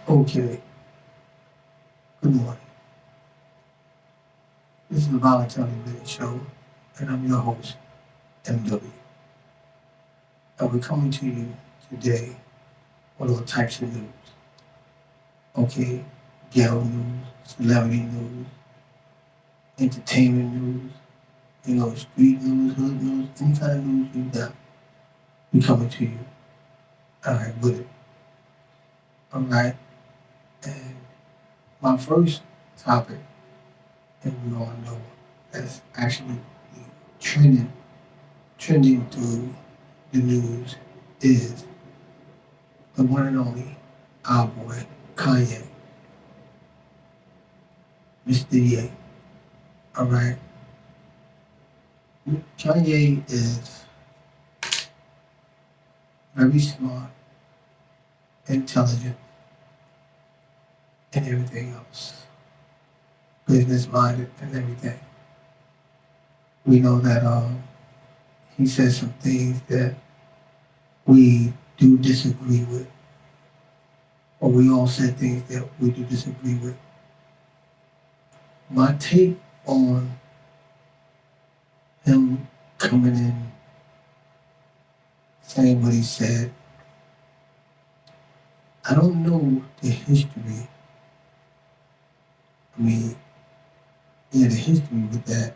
Okay, good morning. This is a Voluntary Minute Show, and I'm your host, MW. And we're coming to you today with all types of news. Okay, ghetto news, celebrity news, entertainment news, street news, hood news, any kind of news you got, we coming to you. All right, with it. All right, and my first topic, and we all know that's actually trending, trending through the news is the one and only our boy, Kanye, Mr. Ye. All right. Kanye is very smart, intelligent, and everything else. Business minded and everything. We know that he says some things that we do disagree with, or we all said things that we do disagree with. My take on him coming in saying what he said, I don't know the history. I mean, yeah, the history with that,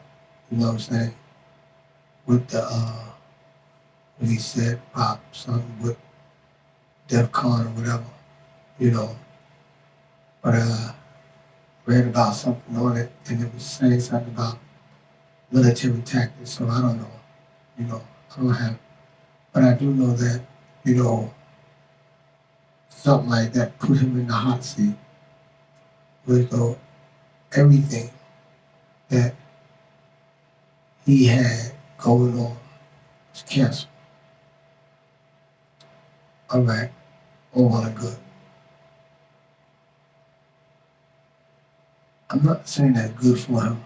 you know what I'm saying? With the, when he said about something with Def Con or whatever, you know. But I read about something on it and it was saying something about military tactics, so I don't know, I don't have, but I do know that, something like that put him in the hot seat with everything that he had going on was canceled. All right, all well and good. I'm not saying that's good for him,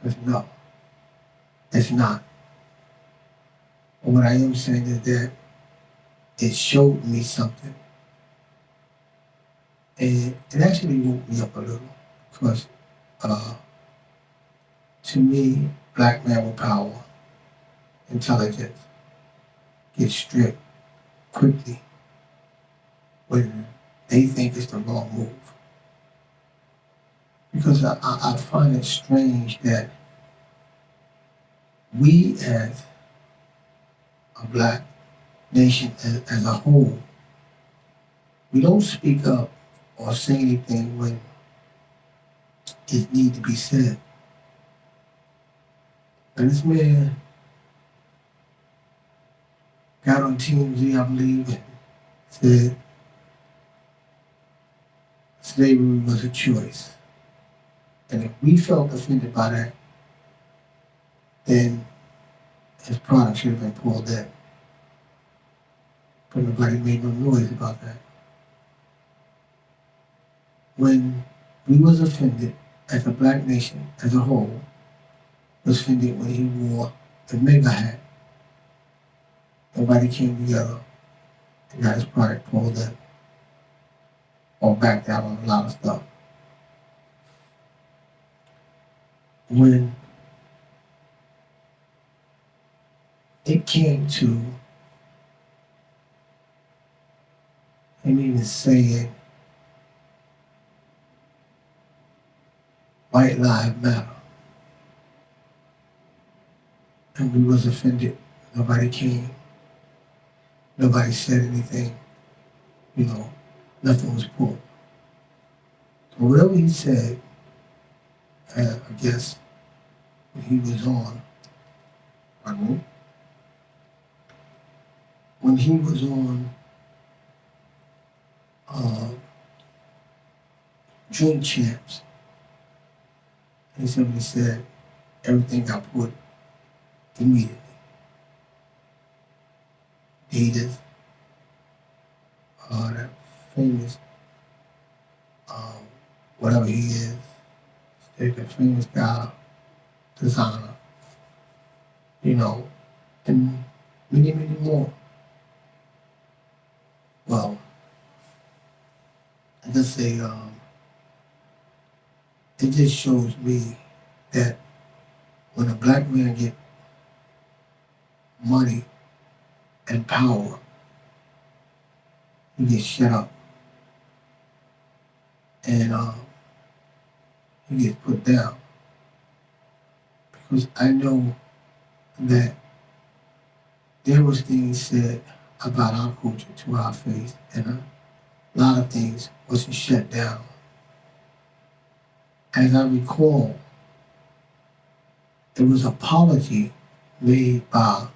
because no, it's not. But what I am saying is that it showed me something. And it actually woke me up a little, because to me, black man with power, intelligence, gets stripped quickly when they think it's the wrong move. Because I find it strange that we as a black nation as a whole, we don't speak up or say anything when it needs to be said. And this man got on TMZ, I believe, and said slavery was a choice. And if we felt offended by that, then his product should have been pulled in. But nobody made no noise about that. When we was offended as a black nation as a whole, was offended when he wore the mega hat, nobody came together and got his product pulled in or backed out on a lot of stuff. When it came to him even saying white lives matter, and we was offended, nobody came, nobody said anything, nothing was pulled. So whatever he said, I guess when he was on, when he was on uh, Drink Champs, he simply said everything got put immediately. Adidas, that famous, whatever he is, that famous guy, designer, and many, many more. Well, let's say, it just shows me that when a black man get money and power, he gets shut up and he gets put down. Because I know that there was things said about our culture to our face, and a lot of things wasn't shut down. As I recall, there was an apology made by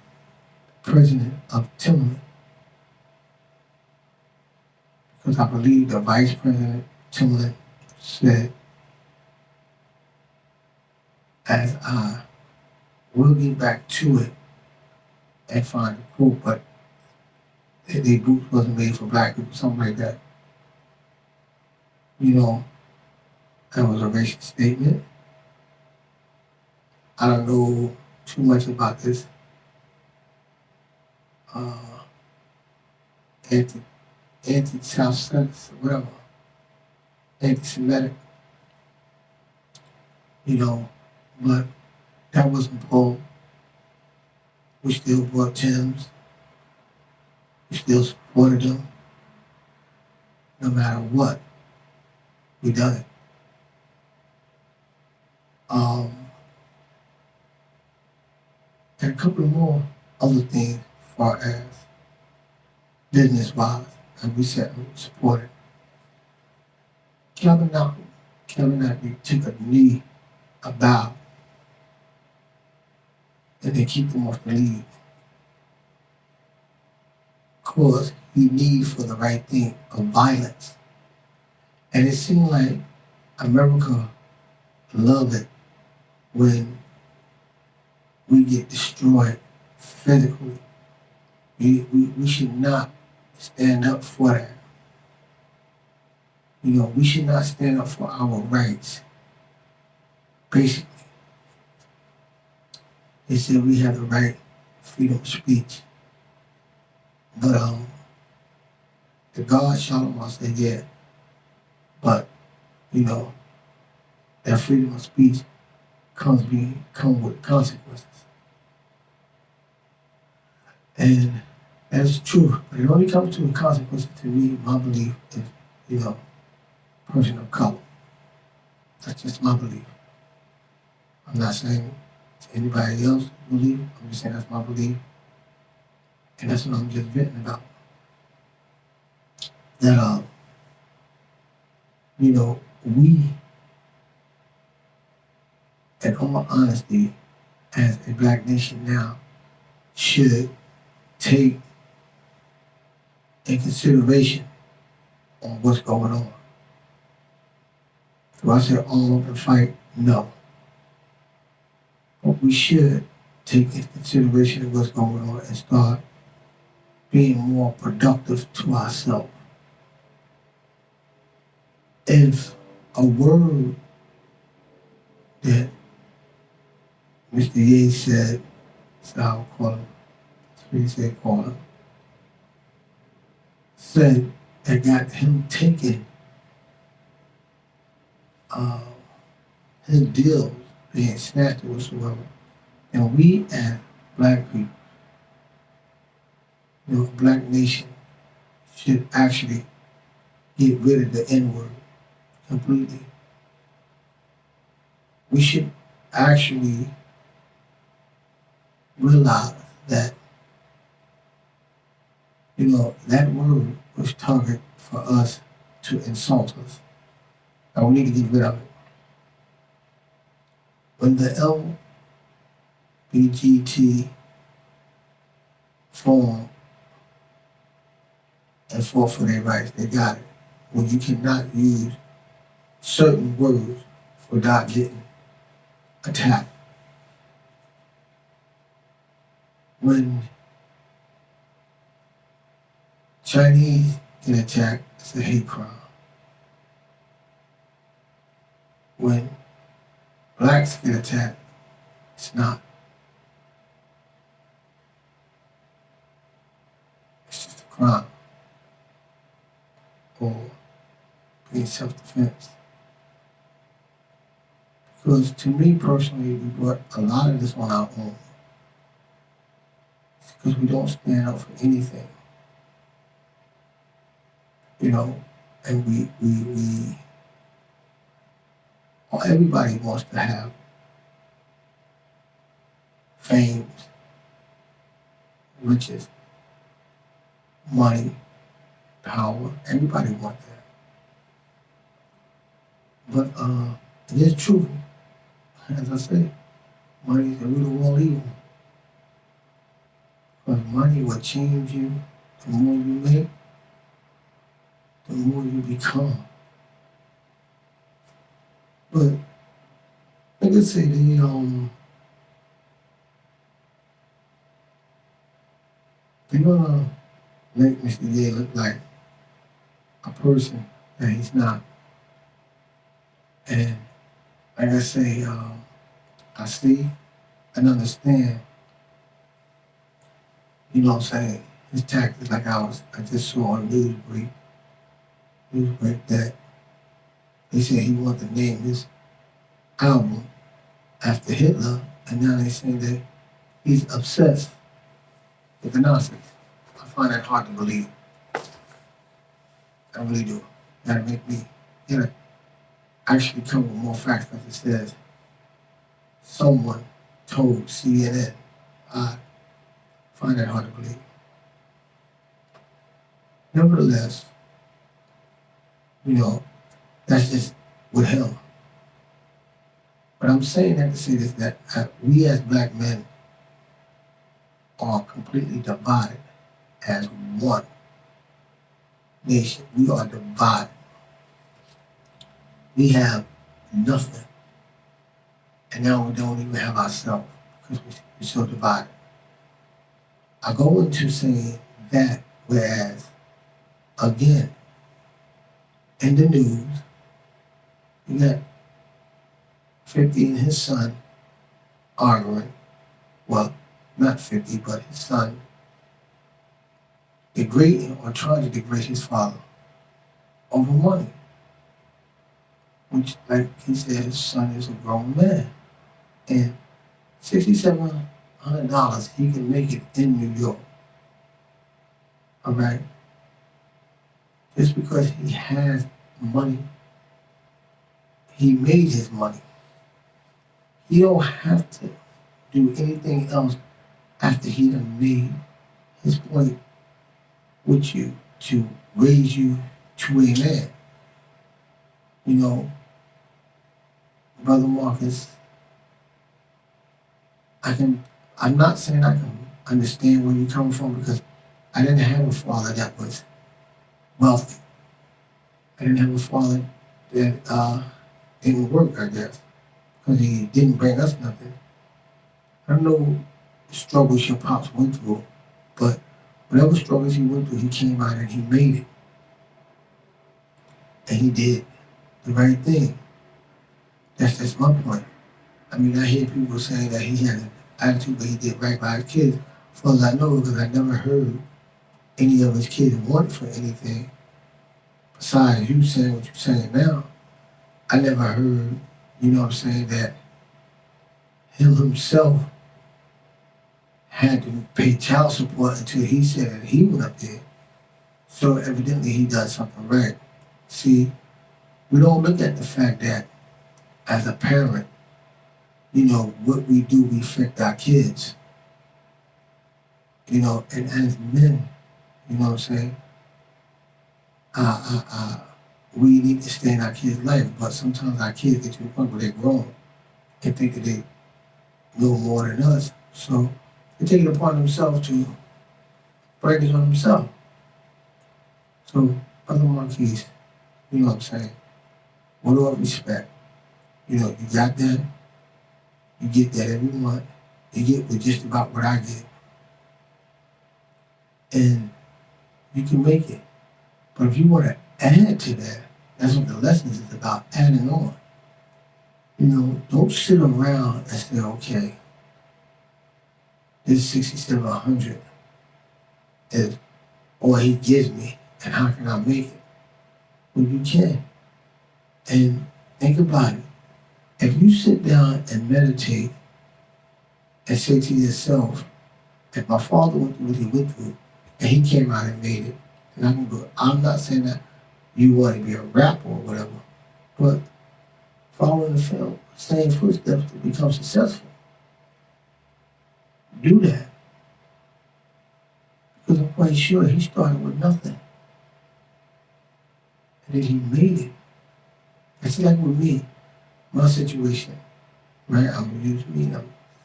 the president of Timberland, because I believe the vice president Timberland said, as I will get back to it and find the quote, but they boots wasn't made for black people, something like that. You know, that was a racist statement. I don't know too much about this uh, anti South Sex, whatever, anti-Semitic, but that wasn't pulled. We still bought Tim's. We still supported them, no matter what. We done it. And a couple of more other things as far as business-wise, and we said we supported. Kevin Knightley took a knee, a bow, and they keep him off the lead. Of course, he need for the right thing of violence. And it seemed like America loved it when we get destroyed physically. We should not stand up for that. We should not stand up for our rights. Basically, they said we have the right to freedom of speech. But the God shot him, I said, yeah. But, that freedom of speech come with consequences. And that's true. But it only comes to a consequence to me, my belief is, person of color. That's just my belief. I'm not saying to anybody else's belief. I'm just saying that's my belief. And that's what I'm just venting about. That, we, in all honesty, as a black nation now, should take in consideration on what's going on. Do I say arm up and fight? No. But we should take in consideration of what's going on and start being more productive to ourselves. If a word that Mr. Ye said, so I'll call him, said that got him taking his deals being snatched or whatsoever. And we as black people, black nation, should actually get rid of the N-word completely. We should actually realize that, that word was targeted for us to insult us. And we need to get rid of it. When the LBGT formed and fought for their rights, they got it. When you cannot use certain words without getting attacked. When Chinese get attacked, it's a hate crime. When blacks get attacked, it's not. It's just a crime. Or be in self-defense. Because to me personally, we brought a lot of this on our own. Because we don't stand up for anything, you know, and everybody wants to have fame, riches, money, power. Everybody wants that. But it is true, as I say, money is the root of all evil. Because money will change you. The more you make, the more you become. But like I say, they're gonna make Mr. Ye look like a person that he's not. And like I say, I see and understand, you know what I'm saying, his tactics. Like I just saw on Newsbreak that they said he wanted to name his album after Hitler, and now they're saying that he's obsessed with the Nazis. I find that hard to believe. I really do. You gotta actually come with more facts, because it says someone told CNN. I find that hard to believe. Nevertheless, you know, that's just with him. But I'm saying that to say this, that we as black men are completely divided as one nation. We are divided. We have nothing. And now we don't even have ourselves, because we're so divided. I go into saying that, whereas, again, in the news, you got 50 and his son arguing. Well, not 50, but his son degrading or trying to degrade his father over money. Which, like he said, his son is a grown man. And $6,700, he can make it in New York. All right? Just because he has money, he made his money. He don't have to do anything else after he done made his point with you to raise you to a man. You know, Brother Marcus, I'm not saying I can understand where you're coming from, because I didn't have a father that was wealthy. I didn't have a father that didn't work, I guess, because he didn't bring us nothing. I don't know the struggles your pops went through, but whatever struggles he went through, he came out and he made it. And he did the right thing. That's just my point. I mean, I hear people saying that he had an attitude, but he did right by his kids. As far as I know, because I never heard any of his kids wanted for anything. Besides you saying what you're saying now, I never heard, you know what I'm saying, that him himself had to pay child support until he said that he went up there. So evidently he does something right. See, we don't look at the fact that as a parent, you know, what we do, we affect our kids. You know, and as men, you know what I'm saying, we need to stay in our kids' life, but sometimes our kids get to the point where they're grown and think that they know more than us. So they take it upon themselves to break it on themselves. So, Brother Marquise, you know what I'm saying, with all respect, you know, you got that, you get that every month, you get with just about what I get. And you can make it. But if you want to add to that, that's what the lessons is about, adding on. You know, don't sit around and say, okay, this 6,700 is all he gives me, and how can I make it? Well, you can. And think about it. If you sit down and meditate and say to yourself, if my father went through what he went through and he came out and made it, and I can go, I'm not saying that you want to be a rapper or whatever, but following the same footsteps to become successful. Do that. Because I'm quite sure he started with nothing. And then he made it. It's like with me, my situation, right? I'm going to use me.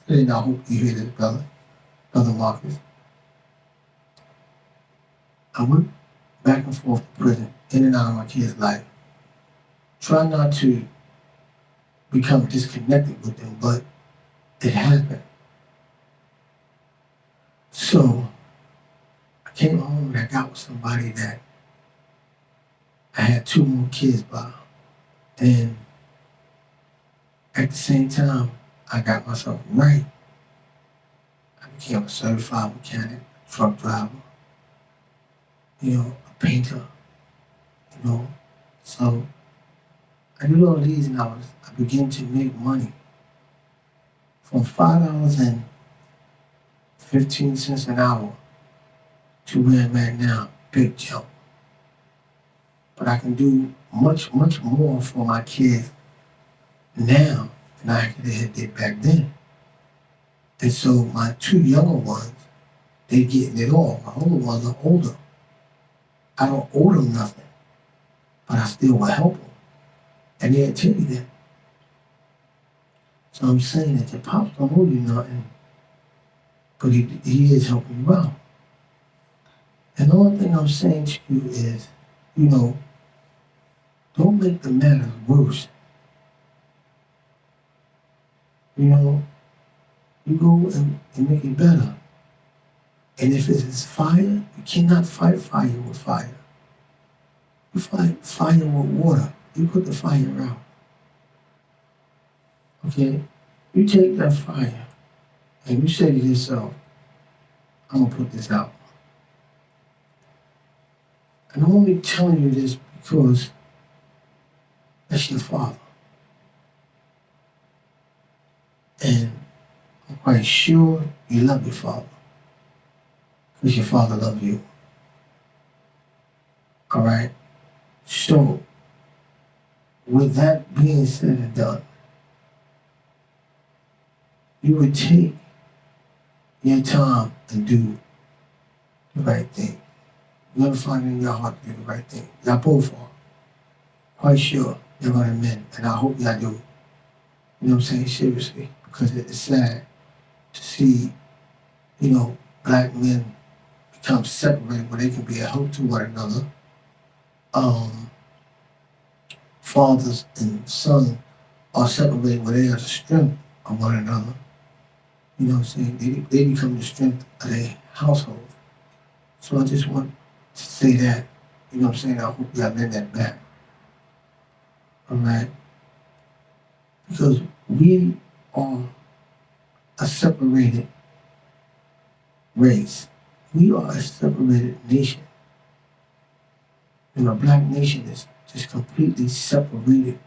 And I hope you hear this, brother Marcus. I went back and forth to prison, in and out of my kid's life. Try not to become disconnected with them, but it happened. So I came home and I got with somebody that I had 2 more kids by. And at the same time, I got myself right. I became a certified mechanic, truck driver, a painter, So I did all these and I began to make money from $5.15 an hour to where I'm at now, big jump. But I can do much, much more for my kids now than I actually did back then. And so my 2 younger ones, they're getting it all. My older ones are older. I don't owe them nothing, but I still will help them. And they'll tell you that. So I'm saying that your pops don't owe you nothing, but he is helping you out. And the only thing I'm saying to you is, don't make the matter worse. You go and make it better. And if it is fire, you cannot fight fire with fire. You fight fire with water. You put the fire out. Okay? You take that fire and you say to yourself, I'm going to put this out. And I'm only telling you this because that's your father. And I'm quite sure you love your father. Because your father loves you. Alright? So, with that being said and done, you would take your time and do the right thing. You're going to find it in your heart to do the right thing. Y'all both are. Quite sure you're going to mend. And I hope y'all do. You know what I'm saying? Seriously. Because it's sad to see, black men become separated where they can be a help to one another. Fathers and sons are separated where they are the strength of one another. You know what I'm saying? They become the strength of their household. So I just want to say that, you know what I'm saying? I hope y'all bring that back. Alright? Because we are a separated race. We are a separated nation. And a black nation is just completely separated,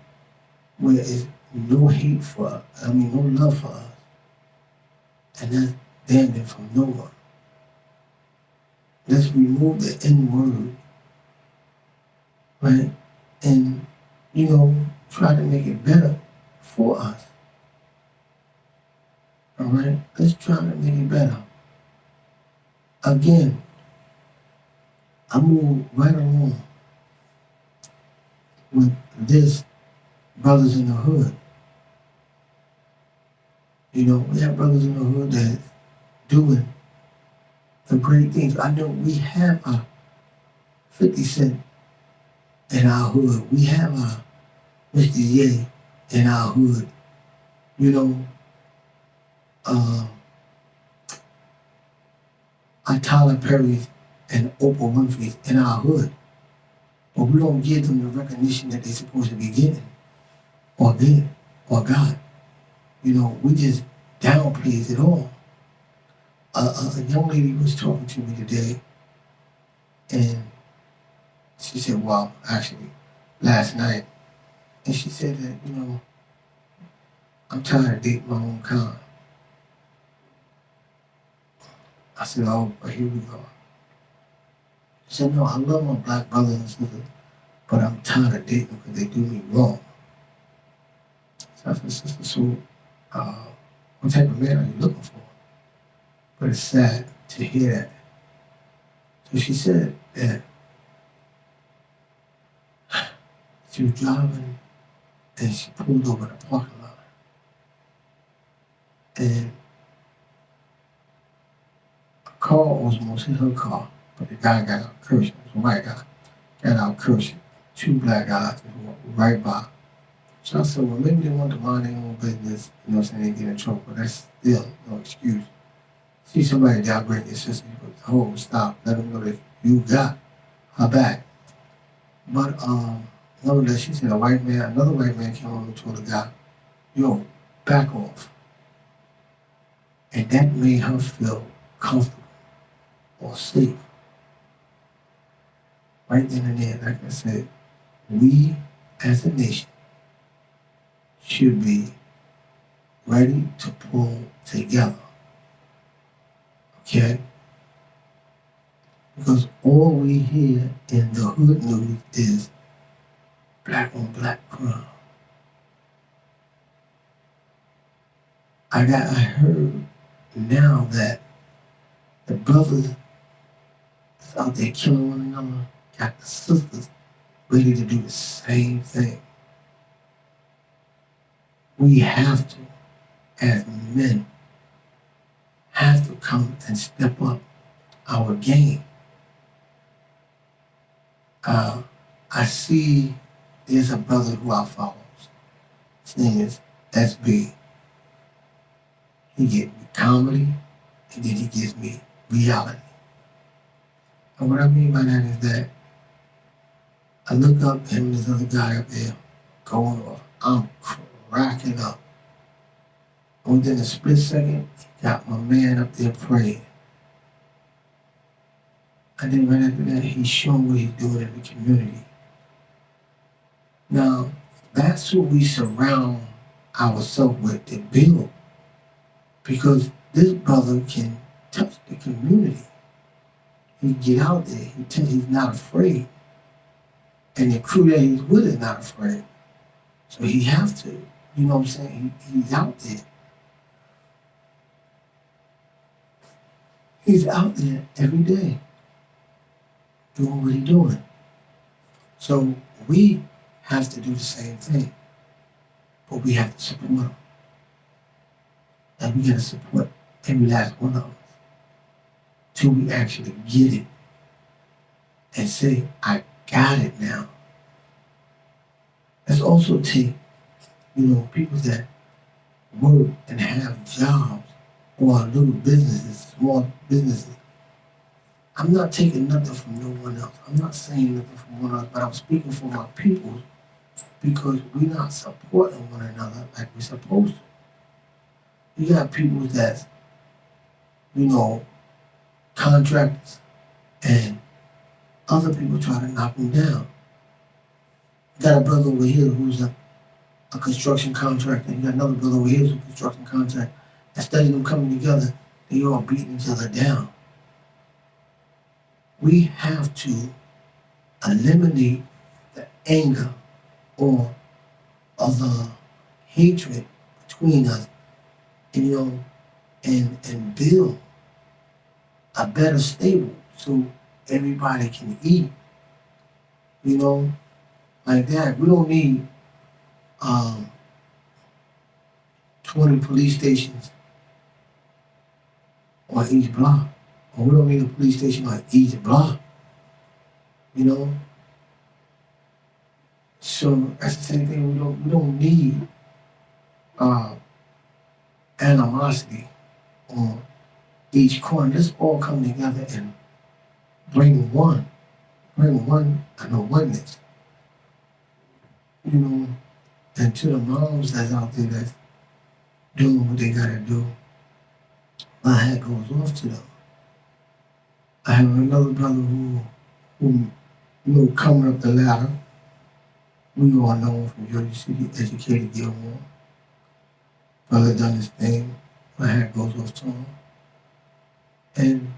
where there's no hate for us, no love for us. And that's damn near from no one. Let's remove the N-word, right? And, try to make it better for us. Alright? Let's try to make it better. Again, I move right along with this Brothers in the Hood. We have brothers in the hood that doing the great things. I know we have our 50 Cent in our hood. We have our Mr. Ye in our hood. Our Tyler Perry's and Oprah Winfrey's in our hood. But we don't give them the recognition that they're supposed to be getting, or get, or got. We just downplays it all. A young lady was talking to me today, and she said, well, actually, last night, And she said that, I'm tired of dating my own kind. I said, oh, but here we go. She said, no, I love my black brothers and sisters, but I'm tired of dating because they do me wrong. So I said, sister, so what type of man are you looking for? But it's sad to hear that. So she said that she was driving and she pulled over in the parking lot. And a car almost hit her car, but the guy got out cursing. It was a white guy. Got out cursing. Two black guys were right by. So I said, well, maybe they want to mind their own business, saying they get in trouble, but that's still no excuse. See somebody downgrade your sister, you put, hold, stop, let them know that you got her back. But nevertheless, she said another white man came over and told the guy, yo, back off. And that made her feel comfortable or safe. Right then and there, like I said, we as a nation should be ready to pull together. Okay? Because all we hear in the hood news is black on black crime. I heard now that the brothers that's out there killing one another got the sisters ready to do the same thing. We have to, as men, have to come and step up our game. I see there's a brother who I follow. His name is SB. He gives me comedy, and then he gives me reality. And what I mean by that is that I look up him and this other guy up there going off. I'm cracking up. And within a split second, he got my man up there praying. And then right after that, he's showing what he's doing in the community. Now, that's what we surround ourselves with to build. Because this brother can touch the community. He can get out there. He's not afraid. And the crew that he's with is not afraid. So he have to, you know what I'm saying? He's out there. He's out there every day doing what he's doing. So we have to do the same thing. But we have to support him. And we got to support every last one of us till we actually get it and say, I got it now. Let's also take, people that work and have jobs or little businesses, small businesses. I'm not taking nothing from no one else. I'm not saying nothing from one else, but I'm speaking for my people because we're not supporting one another like we're supposed to. You got people that's, contractors, and other people try to knock them down. You got a brother over here who's a construction contractor. You got another brother over here who's a construction contractor. Instead of them coming together, they all beating each other down. We have to eliminate the anger or the hatred between us, and build a better stable so everybody can eat. Like that. We don't need 20 police stations on each block. Or we don't need a police station on each block. So that's the same thing. We don't need animosity on each corner. Let's all come together and bring oneness. And to the moms that's out there that's doing what they gotta do, my hat goes off to them. I have another brother who coming up the ladder, We all know him from Jersey City, Educated Gilmore. Brother done his thing. My hat goes off to him. And,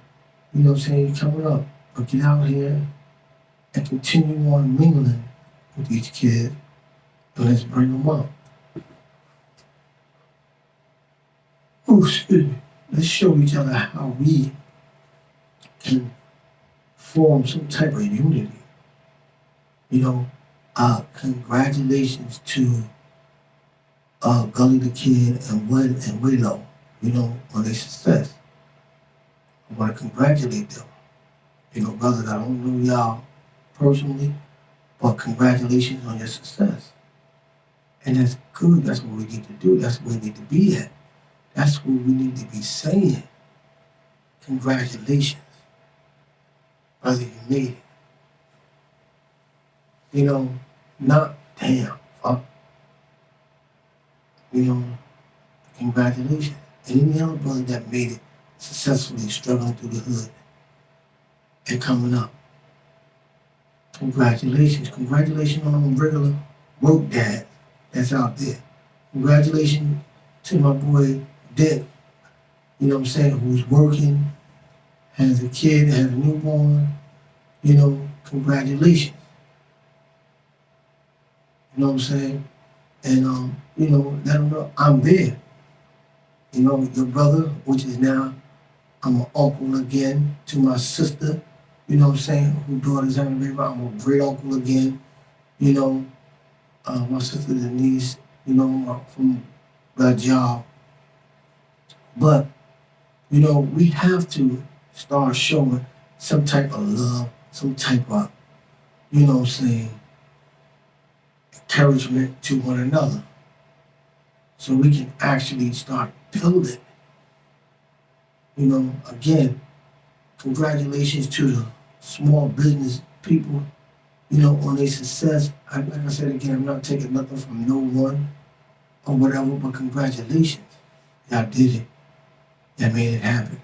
you know what I'm saying, he's coming up. But get out here and continue on mingling with these kids and let's bring them up. Oh, excuse me. Let's show each other how we can form some type of unity. You know, congratulations to Gully the Kid and Willow, you know, on their success. I want to congratulate them. You know, brothers, I don't know y'all personally, but congratulations on your success. And that's good. That's what we need to do. That's where we need to be at. That's what we need to be saying. Congratulations. Brother, you made it. You know, not damn, fuck. You know, congratulations. And any other brother that made it successfully, struggling through the hood and coming up. Congratulations. Congratulations on them regular work dads that's out there. Congratulations to my boy Dick, you know what I'm saying, who's working, has a kid, has a newborn, you know, congratulations. You know what I'm saying? And, you know, let them know I'm there. You know, your brother, which is now, I'm an uncle again to my sister, you know what I'm saying, whose daughter's having a baby. I'm a great uncle again, you know. My sister Denise, you know, from the job. But, you know, we have to start showing some type of love, some type of, you know what I'm saying, encouragement to one another. So we can actually start building. You know, again, congratulations to the small business people, you know, on their success. Like I said again, I'm not taking nothing from no one or whatever, but congratulations. Y'all did it. Y'all made it happen.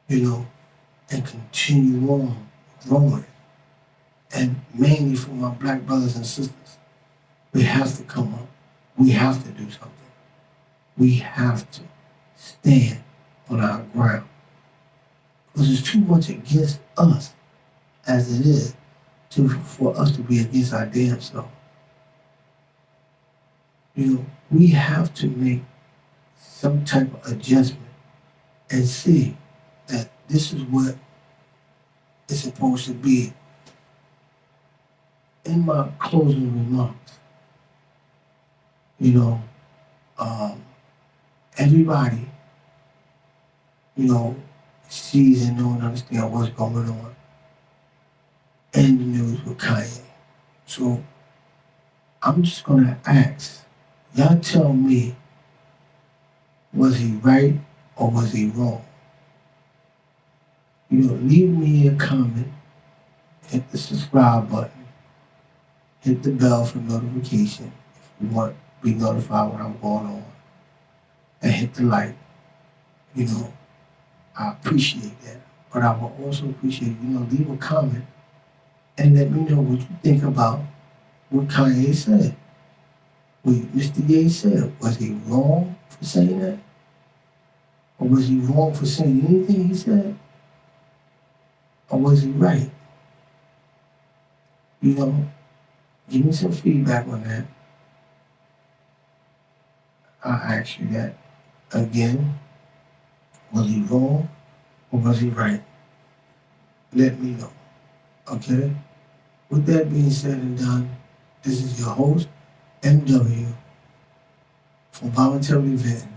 You know, and continue on growing. And mainly for my black brothers and sisters, we have to come up. We have to do something. We have to stand on our ground. Because there's too much against us as it is for us to be against our damn self. You know, we have to make some type of adjustment and see that this is what it's supposed to be. In my closing remarks, you know, everybody, you know, sees and knows and understands what's going on in the news with Kanye. So I'm just gonna ask, y'all tell me, was he right or was he wrong? You know, leave me a comment, hit the subscribe button, hit the bell for notification if you want to be notified when I'm going on, and hit the like. You know, I appreciate that. But I will also appreciate, you know, leave a comment and let me know what you think about what Kanye said. What Mr. Ye said. Was he wrong for saying that? Or was he wrong for saying anything he said? Or was he right? You know, give me some feedback on that. I'll ask you that again. Was he wrong or was he right? Let me know. Okay? With that being said and done, this is your host, MW, from Voluntarily Venting,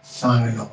signing off.